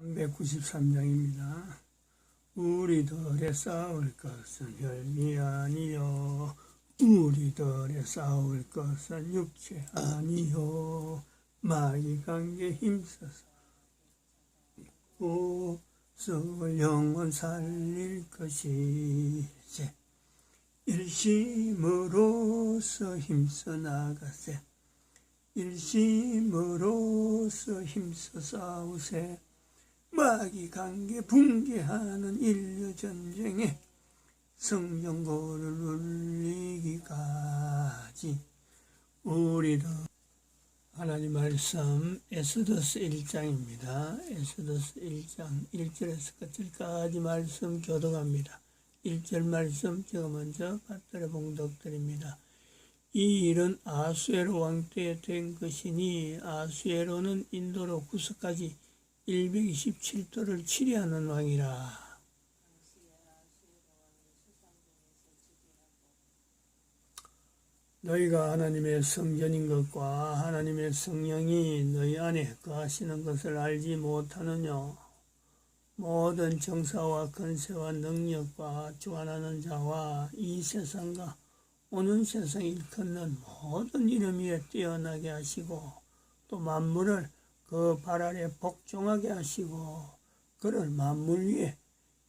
393장입니다. 우리들의 싸울 것은 혈이 아니요 우리들의 싸울 것은 육체 아니요 마귀 관계 힘써서 옷을 영원 살릴 것이세. 일심으로서 힘써 나가세. 일심으로서 힘써 싸우세. 마귀 관계 붕괴하는 인류전쟁에 성령고를 울리기까지 우리도 하나님 말씀 에스더서 1장입니다. 에스더서 1장 1절에서 끝절까지 말씀 교독합니다. 1절 말씀 제가 먼저 받들어 봉독드립니다. 이 일은 아수에로 왕 때에 된 것이니 아수에로는 인도로 구석까지 127도를 치리하는 왕이라. 너희가 하나님의 성전인 것과 하나님의 성령이 너희 안에 거하시는 것을 알지 못하느냐. 모든 정사와 권세와 능력과 주관하는 자와 이 세상과 오는 세상 일컫는 모든 이름 위에 뛰어나게 하시고 또 만물을 그 발 아래 복종하게 하시고 그를 만물 위에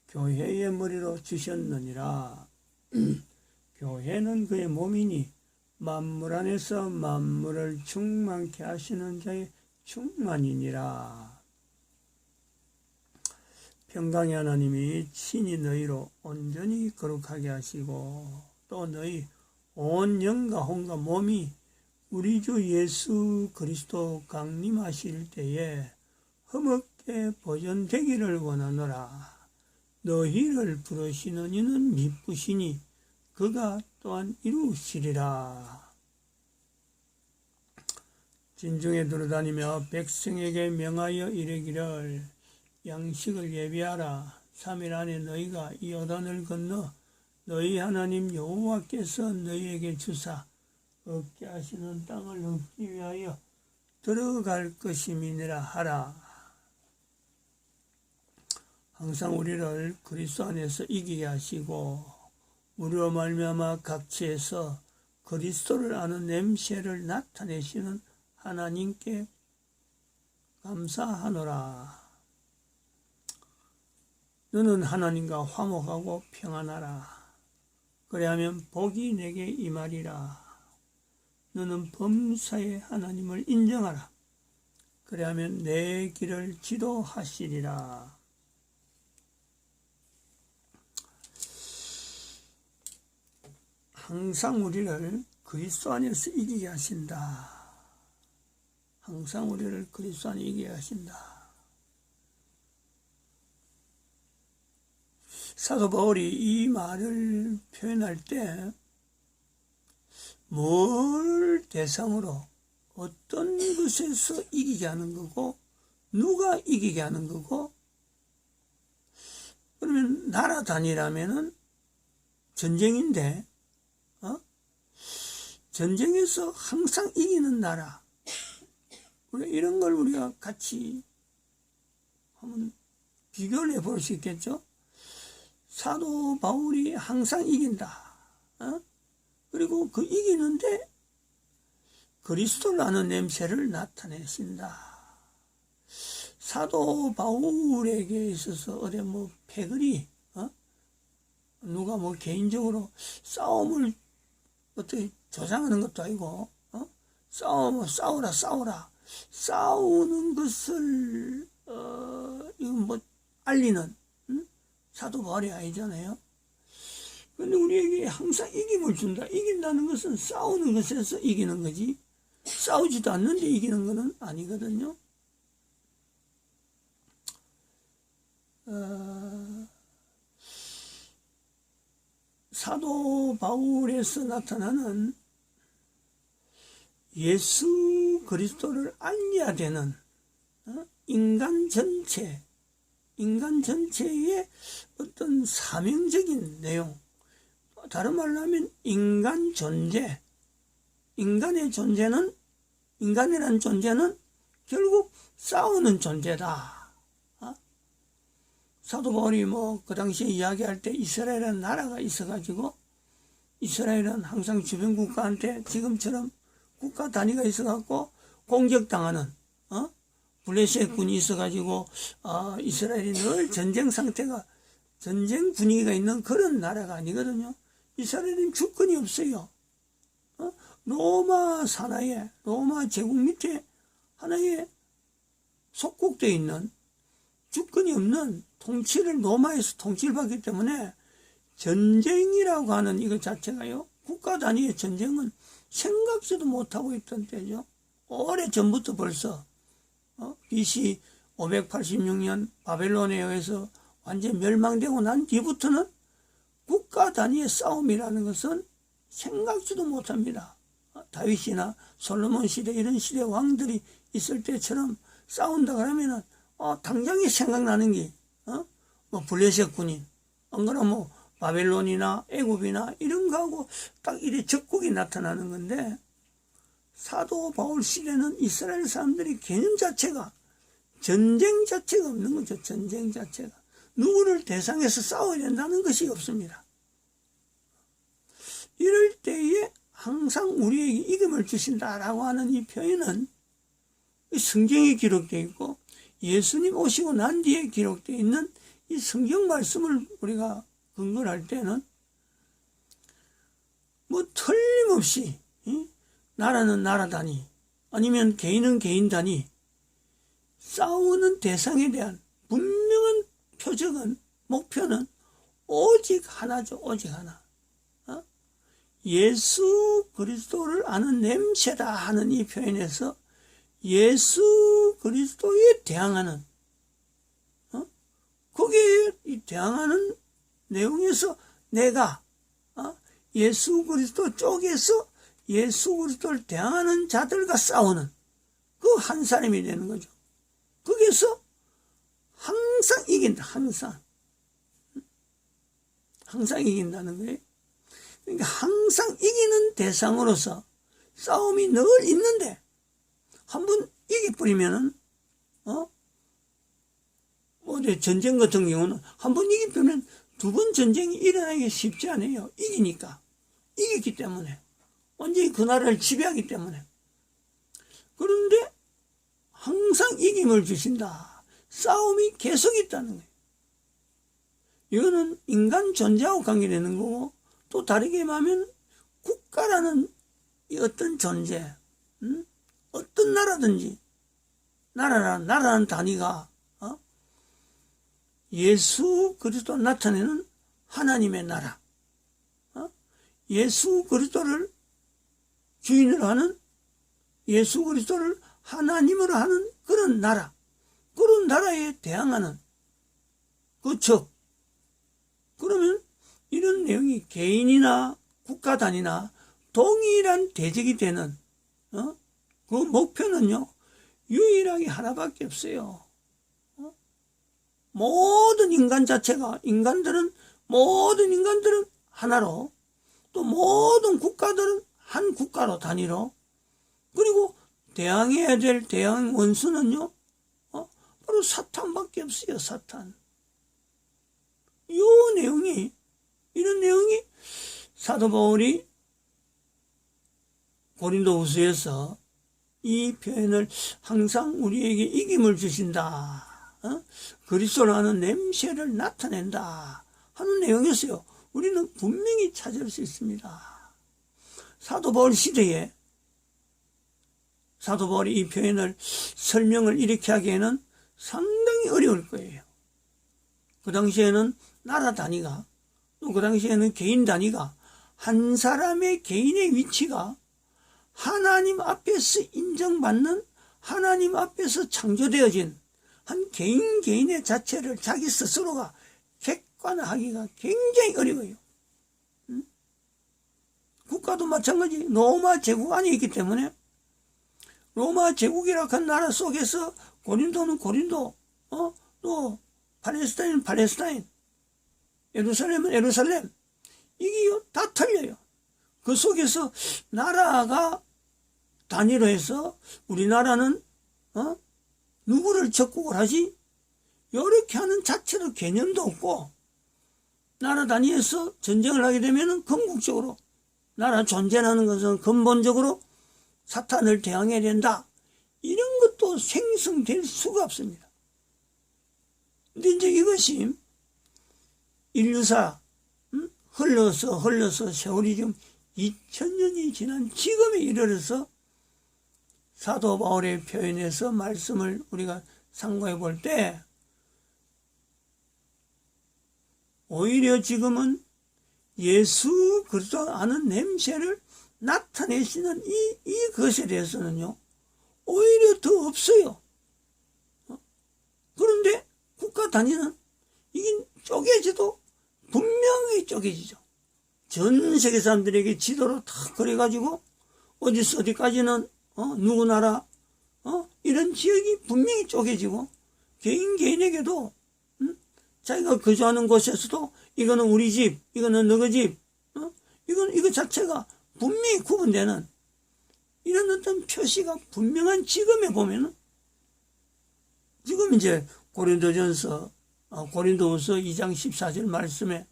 교회의 머리로 주셨느니라. 교회는 그의 몸이니 만물 안에서 만물을 충만케 하시는 자의 충만이니라. 평강의 하나님이 친히 너희로 온전히 거룩하게 하시고 또 너희 온 영과 혼과 몸이 우리 주 예수 그리스도 강림하실 때에 흠없게 보존되기를 원하노라. 너희를 부르시는 이는 미쁘시니 그가 또한 이루시리라. 진중에 두루다니며 백성에게 명하여 이르기를 양식을 예비하라. 3일 안에 너희가 이 요단을 건너 너희 하나님 여호와께서 너희에게 주사 얻게 하시는 땅을 얻기 위하여 들어갈 것임이니라 하라. 항상 우리를 그리스도 안에서 이기게 하시고 우리로 말미암아 각지에서 그리스도를 아는 냄새를 나타내시는 하나님께 감사하노라. 너는 하나님과 화목하고 평안하라. 그리하면 복이 내게 임하리라. 너는 범사의 하나님을 인정하라. 그리하면 내 길을 지도하시리라. 항상 우리를 그리스도 안에서 이기게 하신다. 항상 우리를 그리스도 안에 이기게 하신다. 사도 바울이 이 말을 표현할 때 뭘 대상으로 어떤 것에서 이기게 하는 거고 누가 이기게 하는 거고, 그러면 나라 단위라면은 전쟁인데 전쟁에서 항상 이기는 나라, 이런 걸 우리가 같이 한번 비교를 해볼 수 있겠죠. 사도 바울이 항상 이긴다. 그리고 그 이기는데 그리스도를 아는 냄새를 나타내신다. 사도 바울에게 있어서 어디 패거리, 누가 개인적으로 싸움을 어떻게 조장하는 것도 아니고, 싸우라. 싸우는 것을, 이건 알리는, 사도 바울이 아니잖아요. 근데 우리에게 항상 이김을 준다. 이긴다는 것은 싸우는 것에서 이기는 거지, 싸우지도 않는데 이기는 것은 아니거든요. 사도 바울에서 나타나는 예수 그리스도를 알려야 되는 인간 전체의 어떤 사명적인 내용, 다른 말로 하면 인간의 존재는, 인간이라는 존재는 결국 싸우는 존재다. 사도 바울이 그 당시에 이야기할 때 이스라엘이라는 나라가 있어가지고, 이스라엘은 항상 주변 국가한테 지금처럼 국가 단위가 있어갖고 공격당하는, 블레셋 군이 있어가지고, 이스라엘이 늘 전쟁 상태가, 전쟁 분위기가 있는 그런 나라가 아니거든요. 이스라엘은 주권이 없어요. 로마 산하에, 로마 제국 밑에 하나의 속국되어 있는 주권이 없는 통치를 로마에서 통치를 받기 때문에 전쟁이라고 하는 이것 자체가요, 국가 단위의 전쟁은 생각지도 못하고 있던 때죠. 오래 전부터 벌써 BC 586년 바벨론에 의해서 완전히 멸망되고 난 뒤부터는 국가 단위의 싸움이라는 것은 생각지도 못합니다. 다윗이나 솔로몬 시대 이런 시대 왕들이 있을 때처럼 싸운다 그러면은 당장에 생각나는 게 블레셋 군인, 안 그러면 바벨론이나 애굽이나 이런 거하고 딱 이래 적국이 나타나는 건데, 사도 바울 시대는 이스라엘 사람들이 개념 자체가 전쟁 자체가 없는 거죠. 전쟁 자체가 누구를 대상해서 싸워야 된다는 것이 없습니다. 이럴 때에 항상 우리에게 이김을 주신다라고 하는 이 표현은 성경에 기록되어 있고, 예수님 오시고 난 뒤에 기록되어 있는 이 성경 말씀을 우리가 근거를 할 때는 틀림없이 나라는 나라 단위, 아니면 개인은 개인 단위, 싸우는 대상에 대한 분명한 표적은, 목표는 오직 하나죠. 오직 하나. 예수 그리스도를 아는 냄새다 하는 이 표현에서 예수 그리스도에 대항하는, 거기에 대항하는 내용에서 내가 예수 그리스도 쪽에서 예수 그리스도를 대항하는 자들과 싸우는 그 한 사람이 되는 거죠. 거기에서 항상 이긴다. 항상 이긴다는 거예요. 그러니까 항상 이기는 대상으로서 싸움이 늘 있는데, 한번 이기버리면은 전쟁 같은 경우는 한번 이기면 두 번 전쟁이 일어나기 쉽지 않아요. 이기니까. 이겼기 때문에. 완전히 그 나라를 지배하기 때문에. 그런데 항상 이김을 주신다. 싸움이 계속 있다는 거예요. 이거는 인간 존재하고 관계되는 거고, 또 다르게 말하면 국가라는 어떤 존재, 어떤 나라든지, 나라라는 단위가 예수 그리스도 나타내는 하나님의 나라, 예수 그리스도를 주인으로 하는, 예수 그리스도를 하나님으로 하는 그런 나라, 그런 나라에 대항하는 그 적. 그러면 이런 내용이 개인이나 국가 단위나 동일한 대적이 되는 그 목표는요, 유일하게 하나밖에 없어요. 모든 모든 인간들은 하나로, 또 모든 국가들은 한 국가로 단위로, 그리고 대항해야 될 대항 원수는요, 바로 사탄밖에 없어요. 사탄. 이런 내용이 사도 바울이 고린도후서에서 이 표현을 항상 우리에게 이김을 주신다, 그리스도를 아는 냄새를 나타낸다 하는 내용이었어요. 우리는 분명히 찾을 수 있습니다. 사도 바울 시대에 사도 바울이 이 표현을 설명을 이렇게 하기에는 상당히 어려울 거예요. 그 당시에는 나라 단위가, 또 그 당시에는 개인 단위가, 한 사람의 개인의 위치가 하나님 앞에서 인정받는, 하나님 앞에서 창조되어진 한 개인의 자체를 자기 스스로가 객관화하기가 굉장히 어려워요. 국가도 마찬가지. 로마 제국 안에 있기 때문에, 로마 제국이라 한 나라 속에서 고린도는 고린도, 또 팔레스타인은 팔레스타인, 예루살렘은 예루살렘, 이게 다 틀려요. 그 속에서 나라가 단위로 해서 우리나라는 누구를 적국을 하지? 이렇게 하는 자체로 개념도 없고, 나라 단위에서 전쟁을 하게 되면 궁극적으로 나라 존재라는 것은 근본적으로 사탄을 대항해야 된다. 이런 것도 생성될 수가 없습니다. 근데 이제 이것이 인류사 흘러서 세월이 지금 2000년이 지난 지금에 이르러서 사도 바울의 표현에서 말씀을 우리가 상고해 볼 때, 오히려 지금은 예수 그리스도 아는 냄새를 나타내시는 이 것에 대해서는요, 오히려 더 없어요. 그런데 국가 단위는 이게 쪼개져도 분명히 쪼개지죠. 전 세계 사람들에게 지도로 다 그래가지고 어디서 어디까지는 누구 나라 이런 지역이 분명히 쪼개지고, 개인에게도 자기가 거주하는 곳에서도 이거는 우리 집, 이거는 너희 집, 이거 자체가 분명히 구분되는 이런 어떤 표시가 분명한 지금에 보면은, 지금 이제 고린도후서 2장 14절 말씀에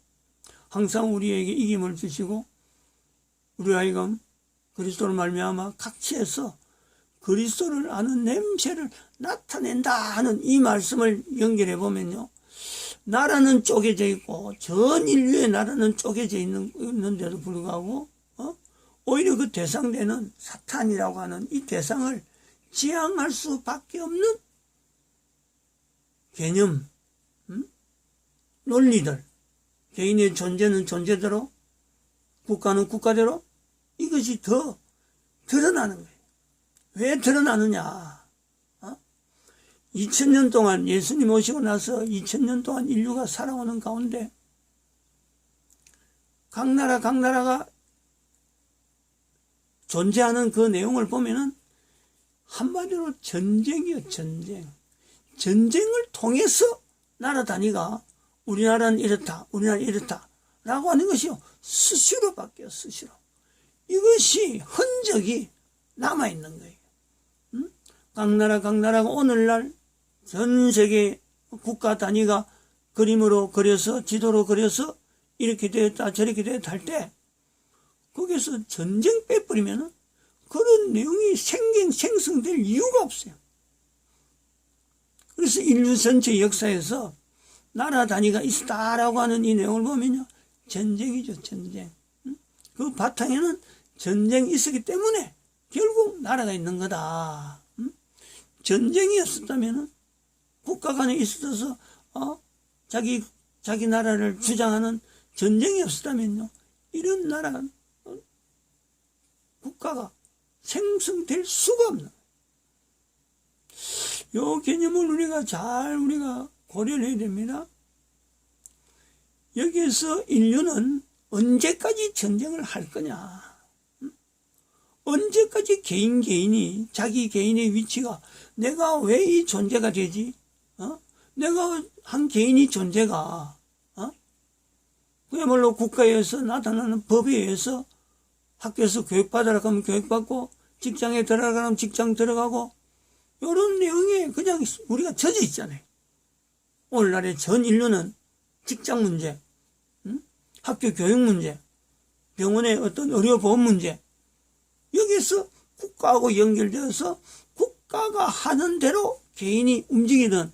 항상 우리에게 이김을 주시고 우리 하여금 그리스도를 말미암아 각지에서 그리스도를 아는 냄새를 나타낸다 하는 이 말씀을 연결해 보면요, 나라는 쪼개져 있고 전 인류의 나라는 쪼개져 있는데도 불구하고 오히려 그 대상되는 사탄이라고 하는 이 대상을 지향할 수밖에 없는 개념, 논리들, 개인의 존재는 존재대로, 국가는 국가대로, 이것이 더 드러나는 거예요. 왜 드러나느냐? 2000년 동안 예수님 오시고 나서 2000년 동안 인류가 살아오는 가운데 각 나라가 존재하는 그 내용을 보면은 한마디로 전쟁이요, 전쟁. 전쟁을 통해서 나라 단위가 우리나라는 이렇다, 우리나라는 이렇다 라고 하는 것이요, 수시로 바뀌어요, 수시로. 이것이 흔적이 남아있는 거예요. 각 나라가 오늘날 전 세계 국가 단위가 그림으로 그려서, 지도로 그려서 이렇게 되었다 저렇게 되었다 할 때, 거기서 전쟁 빼버리면 그런 내용이 생성될 이유가 없어요. 그래서 인류 전체 역사에서 나라 단위가 있다라고 하는 이 내용을 보면요, 전쟁이죠, 전쟁. 그 바탕에는 전쟁이 있었기 때문에 결국 나라가 있는 거다. 전쟁이 없었다면, 국가 간에 있어서 자기 나라를 주장하는 전쟁이 없었다면요, 이런 나라 국가가 생성될 수가 없는, 요 개념을 우리가 고려를 해야 됩니다. 여기에서 인류는 언제까지 전쟁을 할 거냐? 언제까지 개인이 자기 개인의 위치가, 내가 왜 이 존재가 되지? 내가 한 개인이 존재가 그야말로 국가에서 나타나는 법에 의해서 학교에서 교육받으라 하면 교육받고, 직장에 들어가면 직장 들어가고, 이런 내용에 그냥 우리가 젖어 있잖아요. 오늘날의 전 인류는 직장 문제, 학교 교육 문제, 병원의 어떤 의료보험 문제, 여기서 국가하고 연결되어서 국가가 하는 대로 개인이 움직이는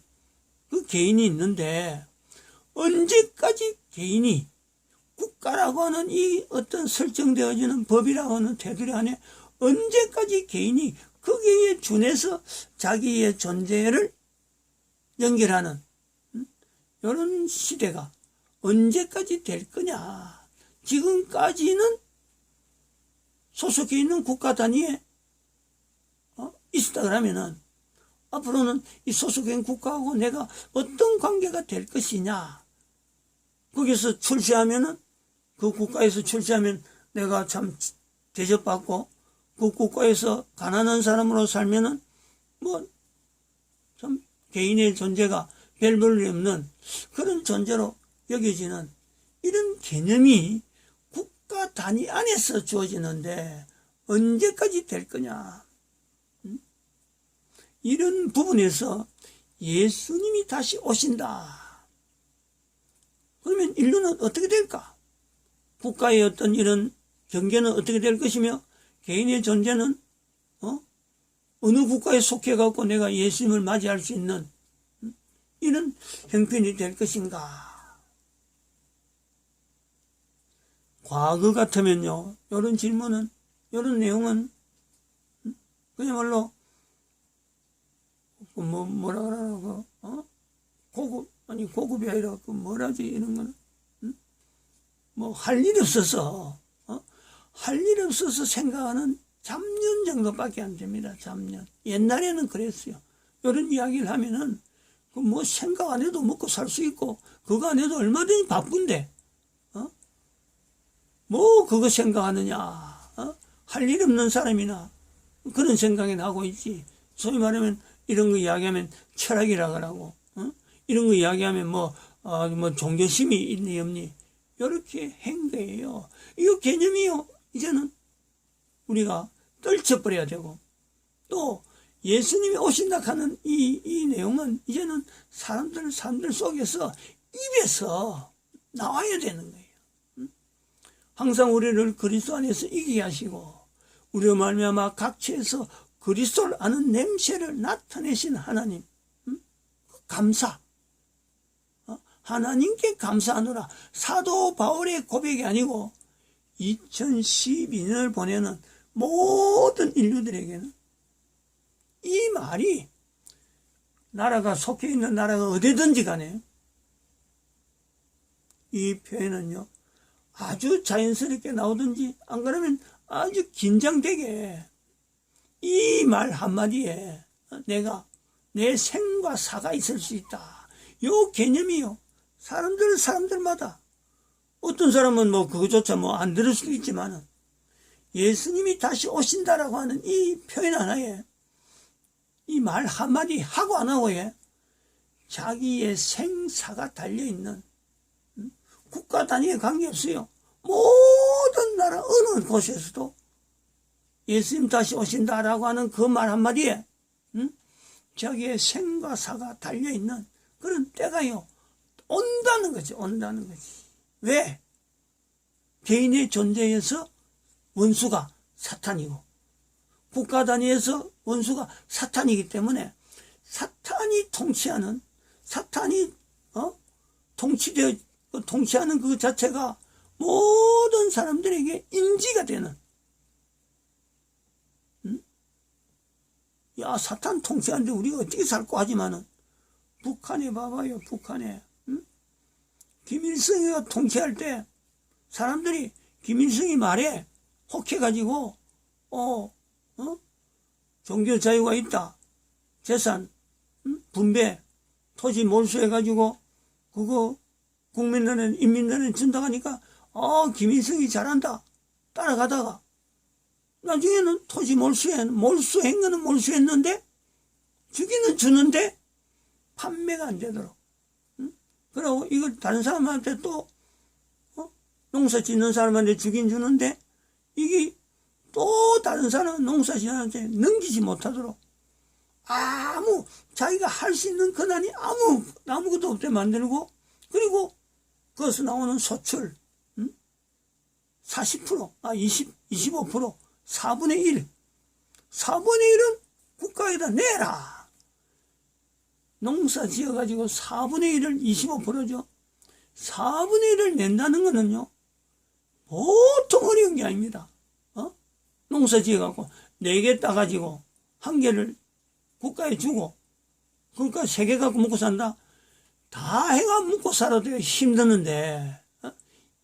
그 개인이 있는데, 언제까지 개인이 국가라고 하는 이 어떤 설정되어지는 법이라고 하는 테두리 안에 언제까지 개인이 거기에 준해서 자기의 존재를 연결하는 이런 시대가 언제까지 될 거냐? 지금까지는 소속해 있는 국가 단위에 있었다 그러면은, 앞으로는 이 소속해 있는 국가하고 내가 어떤 관계가 될 것이냐? 거기서 출세하면은, 그 국가에서 출세하면 내가 참 대접받고, 그 국가에서 가난한 사람으로 살면은 참 개인의 존재가 별 볼일 없는 그런 존재로 여겨지는 이런 개념이 국가 단위 안에서 주어지는데 언제까지 될 거냐? 이런 부분에서 예수님이 다시 오신다. 그러면 인류는 어떻게 될까? 국가의 어떤 이런 경계는 어떻게 될 것이며 개인의 존재는 어느 국가에 속해갖고 내가 예수님을 맞이할 수 있는 이런 형편이 될 것인가? 과거 같으면요, 이런 질문은, 이런 내용은 그야말로 뭐라 그러나 고급이 아니라 뭐라지 이런 거는 뭐 할 일 없어서 할 일 없어서 생각하는 잡년 정도밖에 안 됩니다. 잡년. 옛날에는 그랬어요. 이런 이야기를 하면은 뭐 생각 안 해도 먹고 살 수 있고 그거 안 해도 얼마든지 바쁜데 뭐 그거 생각하느냐. 할 일 없는 사람이나 그런 생각이 나고 있지. 소위 말하면 이런 거 이야기하면 철학이라 그러고 이런 거 이야기하면 뭐 종교심이 있니 없니 이렇게 한 거예요. 이거 개념이요. 이제는 우리가 떨쳐버려야 되고 또 예수님이 오신다 하는 이 내용은 이제는 사람들 속에서 입에서 나와야 되는 거예요. 항상 우리를 그리스도 안에서 이기게 하시고 우리로 말미암아 각처에서 그리스도를 아는 냄새를 나타내신 하나님, 감사. 하나님께 감사하노라. 사도 바울의 고백이 아니고 2012년을 보내는 모든 인류들에게는 이 말이 나라가 속해 있는 나라가 어디든지 간에 이 표현은요 아주 자연스럽게 나오든지 안 그러면 아주 긴장되게 이 말 한마디에 내가 내 생과 사가 있을 수 있다. 요 개념이요. 사람들마다 어떤 사람은 뭐 그거조차 뭐 안 들을 수도 있지만은 예수님이 다시 오신다라고 하는 이 표현 하나에 이 말 한마디 하고 안 하고에 자기의 생사가 달려있는 국가 단위에 관계없어요. 모든 나라 어느 곳에서도 예수님 다시 오신다라고 하는 그 말 한마디에 자기의 생과 사가 달려있는 그런 때가요 온다는 거지. 왜? 개인의 존재에서 원수가 사탄이고 국가 단위에서 원수가 사탄이기 때문에 사탄이 통치하는 사탄이 통치하는 그 자체가 모든 사람들에게 인지가 되는 야 사탄 통치하는데 우리가 어떻게 살고 하지만은 북한에 봐봐요. 북한에 김일성이가 통치할 때 사람들이 김일성이 말에 혹해가지고 종교 자유가 있다. 재산 분배 토지 몰수해가지고 그거 국민들은 인민들은 준다 하니까 김일성이 잘한다. 따라가다가 나중에는 토지 몰수한 거는 몰수했는데 주기는 주는데 판매가 안 되도록 그리고 이걸 다른 사람한테 또 농사 짓는 사람한테 주긴 주는데 이게 또 다른 사람 농사 짓는 사람한테 넘기지 못하도록 자기가 할 수 있는 권한이 아무것도 없게 만들고 그리고 거기서 나오는 소출 40% 25% 4분의 1 4분의 1은 국가에다 내라. 농사 지어가지고 4분의 1을 25%죠. 4분의 1을 낸다는 거는요 보통 어려운 게 아닙니다. 농사 지어갖고 4개 따가지고 1개를 국가에 주고 그러니까 3개 갖고 먹고 산다. 다 해가 먹고 살아도 힘드는데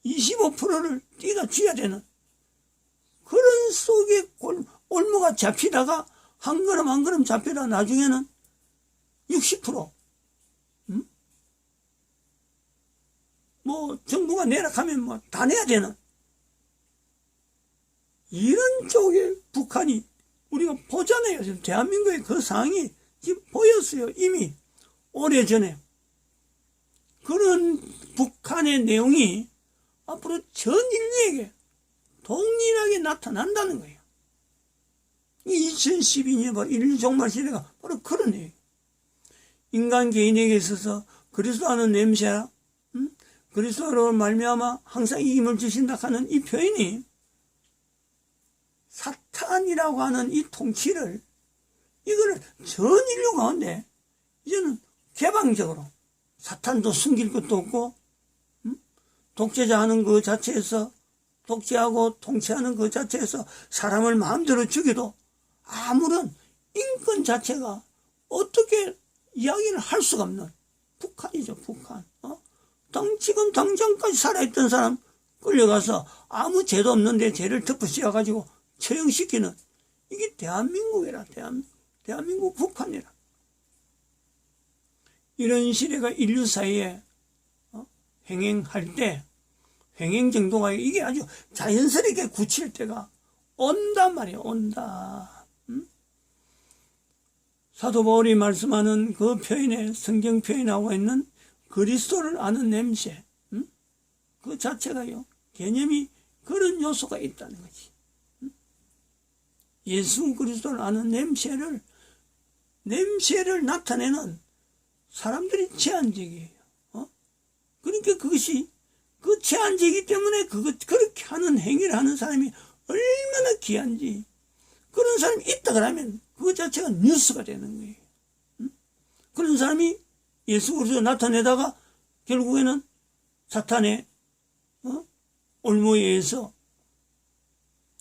25%를 네가 줘야 되는 그런 속에 올무가 잡히다가 한 걸음 잡히다 나중에는 60% 뭐 정부가 내라 하면 뭐 다 내야 되는 이런 쪽에 북한이 우리가 보잖아요. 지금 대한민국의 그 상황이 지금 보였어요. 이미 오래전에 그런 북한의 내용이 앞으로 전 인류에게 동일하게 나타난다는 거예요. 2012년 바로 인류 종말 시대가 바로 그런 얘기예요. 인간 개인에게 있어서 그리스도하는 냄새라, 그리스도로 말미암아 항상 이김을 주신다 하는 이 표현이 사탄이라고 하는 이 통치를, 이거를 전 인류 가운데 이제는 개방적으로, 사탄도 숨길 것도 없고, 독재자 하는 그 자체에서, 독재하고 통치하는 그 자체에서 사람을 마음대로 죽여도 아무런 인권 자체가 어떻게 이야기를 할 수가 없는 북한이죠, 북한. 지금 당장까지 살아있던 사람 끌려가서 아무 죄도 없는데 죄를 덮어씌워가지고 처형시키는, 이게 대한민국이라, 대한민국 북한이라. 이런 시대가 인류 사이에 횡행할 때, 횡행 정도가 이게 아주 자연스럽게 굳힐 때가 온단 말이에요, 온다. 사도 바울이 말씀하는 그 표현에, 성경 표현하고 있는 그리스도를 아는 냄새, 그 자체가요, 개념이 그런 요소가 있다는 거지. 예수 그리스도를 아는 냄새를 나타내는 사람들이 제한적이에요. 그러니까 그것이, 그 제한적이기 때문에 그렇게 하는 행위를 하는 사람이 얼마나 귀한지, 그런 사람이 있다 그러면 그것 자체가 뉴스가 되는 거예요. 그런 사람이 예수 그리스도 나타내다가 결국에는 사탄의 올무에 의해서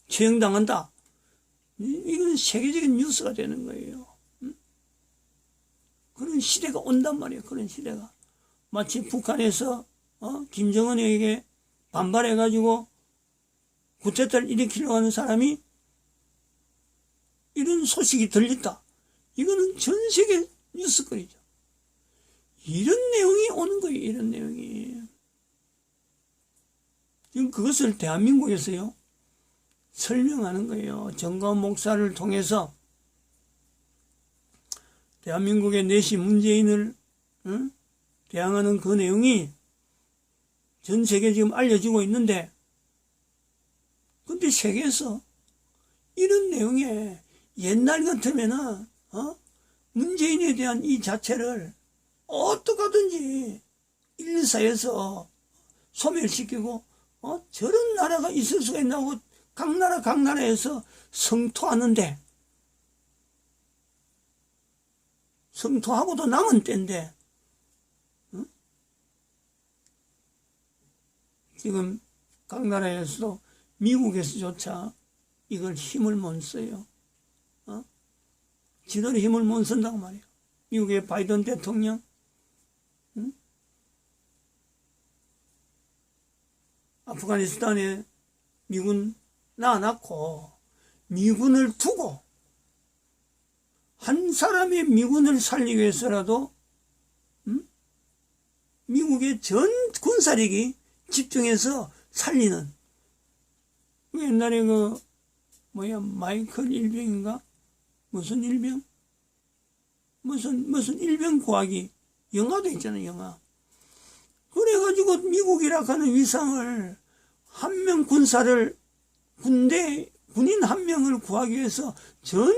처형당한다. 이건 세계적인 뉴스가 되는 거예요. 그런 시대가 온단 말이에요. 그런 시대가. 마치 북한에서 김정은에게 반발해가지고 구태타를 일으키려고 하는 사람이 이런 소식이 들렸다. 이거는 전 세계 뉴스거리죠. 이런 내용이 오는 거예요. 이런 내용이. 지금 그것을 대한민국에서요, 설명하는 거예요. 정가운 목사를 통해서 대한민국의 내시 문재인을 대항하는 그 내용이 전 세계에 지금 알려지고 있는데, 근데 세계에서 이런 내용에 옛날 같으면은 문재인에 대한 이 자체를 어떡하든지 인류사에서 소멸시키고 저런 나라가 있을 수가 있나고 각 나라에서 성토하는데, 성토하고도 남은 때인데 지금 각 나라에서도 미국에서조차 이걸 힘을 못 써요. 지들이 힘을 못 쓴다고 말이에요. 미국의 바이든 대통령, 아프가니스탄에 미군 놔놨고, 미군을 두고 한 사람의 미군을 살리기 위해서라도 미국의 전 군사력이 집중해서 살리는, 옛날에 마이클 일병인가? 무슨 일병? 무슨 일병 구하기 영화도 있잖아요, 영화. 그래가지고 미국이라 하는 위상을, 한 명 군사를, 군인 한 명을 구하기 위해서 전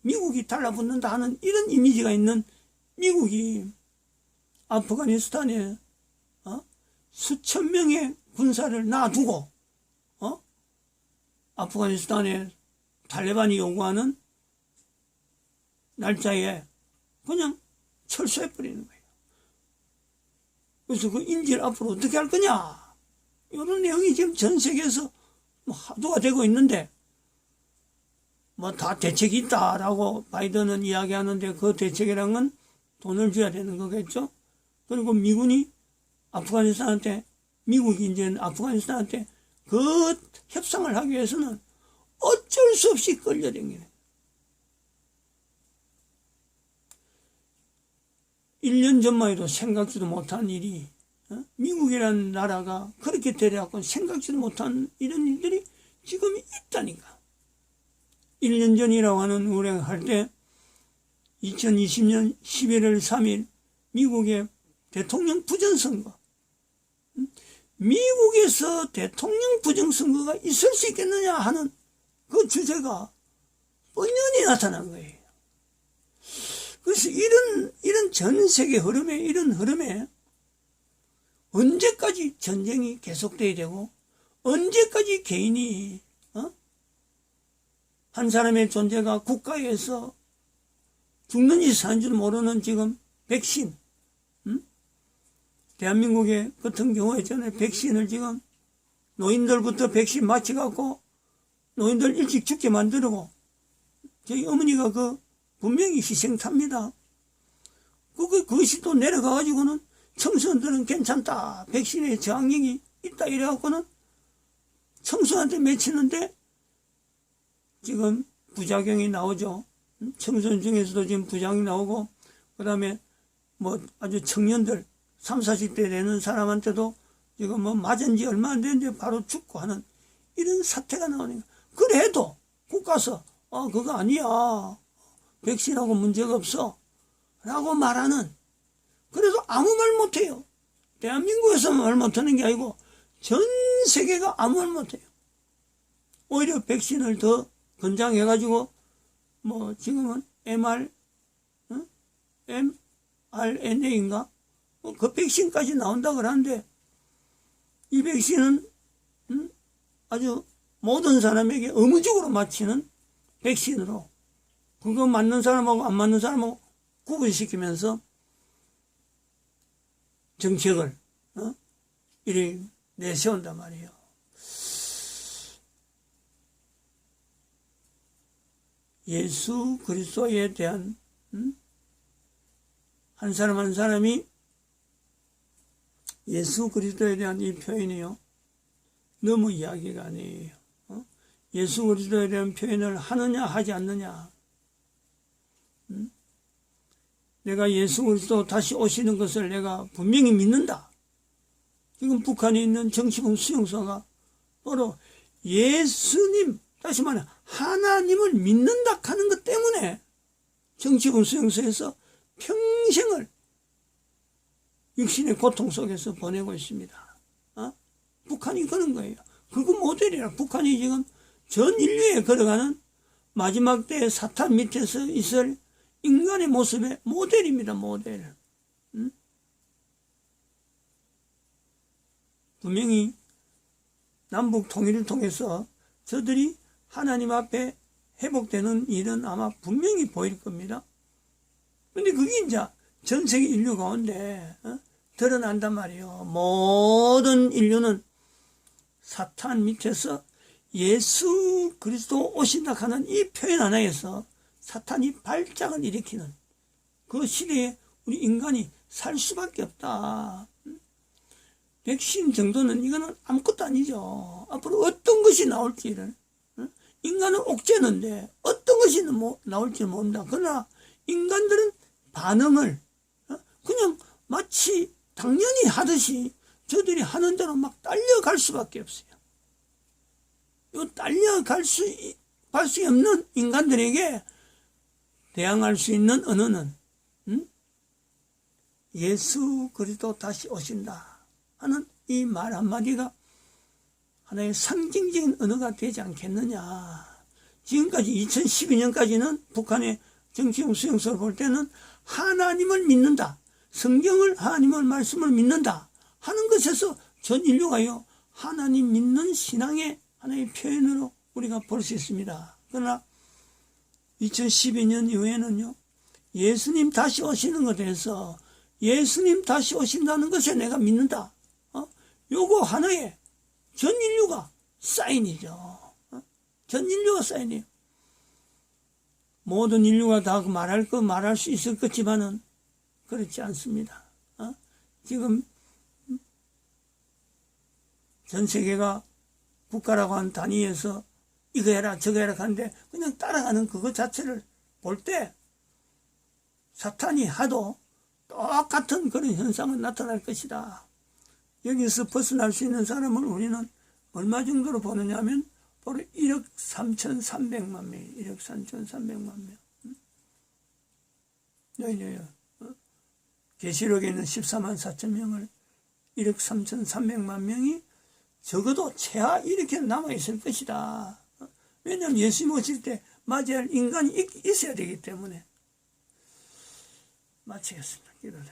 미국이 달라붙는다 하는 이런 이미지가 있는 미국이 아프가니스탄에 수천 명의 군사를 놔두고 아프가니스탄에 탈레반이 요구하는 날짜에 그냥 철수해버리는 거예요. 그래서 그 인질 앞으로 어떻게 할 거냐, 이런 내용이 지금 전 세계에서 화두가 되고 있는데, 다 대책이 있다라고 바이든은 이야기하는데, 그 대책이란 건 돈을 줘야 되는 거겠죠. 그리고 미국이 이제 아프가니스탄한테 그 협상을 하기 위해서는 어쩔 수 없이 끌려다니는, 1년 전만 해도 생각지도 못한 일이, 미국이라는 나라가 그렇게 되려고 생각지도 못한 이런 일들이 지금 있다니까. 1년 전이라고 하는 우리가 할 때 2020년 11월 3일 미국의 대통령 부정선거, 미국에서 대통령 부정선거가 있을 수 있겠느냐 하는 그 주제가 뻔연히 나타난 거예요. 그래서 이런 전 세계 흐름에, 이런 흐름에 언제까지 전쟁이 계속돼야 되고, 언제까지 개인이, 한 사람의 존재가 국가에서 죽는지 사는지도 모르는 지금 백신, 대한민국의 같은 경우에 전에 백신을 지금 노인들부터 백신 맞춰갖고 노인들 일찍 죽게 만들고, 저희 어머니가 분명히 희생탑니다. 그것이 또 내려가가지고는 청소년들은 괜찮다, 백신에 저항력이 있다 이래갖고는 청소년한테 맺히는데 지금 부작용이 나오죠. 청소년 중에서도 지금 부작용이 나오고, 그 다음에 뭐 아주 청년들 30, 40대 되는 사람한테도 지금 뭐 맞은 지 얼마 안 됐는데 바로 죽고 하는 이런 사태가 나오니까, 그래도 국가서 그거 아니야, 백신하고 문제가 없어 라고 말하는, 그래도 아무 말 못해요. 대한민국에서만 말 못하는 게 아니고 전 세계가 아무 말 못해요. 오히려 백신을 더 권장해가지고 뭐 지금은 mRNA인가 그 백신까지 나온다 그러는데, 이 백신은 아주 모든 사람에게 의무적으로 맞히는 백신으로 그거 맞는 사람하고 안 맞는 사람하고 구분시키면서 정책을 이리 내세운단 말이에요. 예수 그리스도에 대한 한 사람 한 사람이 예수 그리스도에 대한 이 표현이요, 너무 이야기가 아니에요. 예수 그리스도에 대한 표현을 하느냐 하지 않느냐. 내가 예수 그리스도 다시 오시는 것을 내가 분명히 믿는다. 지금 북한에 있는 정치범 수용소가 바로 예수님, 다시 말해 하나님을 믿는다 하는 것 때문에 정치범 수용소에서 평생을 육신의 고통 속에서 보내고 있습니다. 북한이 그런 거예요. 그거 모델이라. 북한이 지금 전 인류에 걸어가는 마지막 때의 사탄 밑에서 있을 인간의 모습의 모델입니다. 모델. 분명히 남북 통일을 통해서 저들이 하나님 앞에 회복되는 일은 아마 분명히 보일 겁니다. 근데 그게 이제 전 세계 인류 가운데 드러난단 말이에요. 모든 인류는 사탄 밑에서 예수 그리스도 오신다 하는 이 표현 하나에서 사탄이 발작을 일으키는 그 시대에 우리 인간이 살 수밖에 없다. 백신 정도는 이거는 아무것도 아니죠. 앞으로 어떤 것이 나올지를, 인간은 옥죄는데 어떤 것이 나올지 모른다. 그러나 인간들은 반응을 그냥 마치 당연히 하듯이 저들이 하는 대로 막 딸려갈 수밖에 없어요. 이 딸려갈 수 없는 인간들에게 대항할 수 있는 언어는 예수 그리스도 다시 오신다 하는 이 말 한마디가 하나의 상징적인 언어가 되지 않겠느냐. 지금까지 2012년까지는 북한의 정치용 수용소를 볼 때는 하나님을 믿는다, 성경을, 하나님의 말씀을 믿는다 하는 것에서 전 인류가요 하나님 믿는 신앙의 하나의 표현으로 우리가 볼 수 있습니다. 그러나 2012년 이후에는요, 예수님 다시 오시는 것에 대해서 예수님 다시 오신다는 것에 내가 믿는다. 요거 하나의 전 인류가 사인이죠. 전 인류가 사인이에요. 모든 인류가 다 말할 수 있을 것지만은 그렇지 않습니다. 지금 전 세계가 국가라고 한 단위에서 이거 해라 저거 해라 하는데 그냥 따라가는 그것 자체를 볼 때 사탄이 하도 똑같은 그런 현상은 나타날 것이다. 여기서 벗어날 수 있는 사람을 우리는 얼마 정도로 보느냐 하면 바로 1억 3,300만 명, 1억 3,300만 명. 여기 계시록에 있는 14만 4천 명을 1억 3,300만 명이 적어도 최하 이렇게 남아있을 것이다. 왜냐하면 예수님 오실 때 맞이할 인간이 있어야 되기 때문에. 마치겠습니다. 기도를.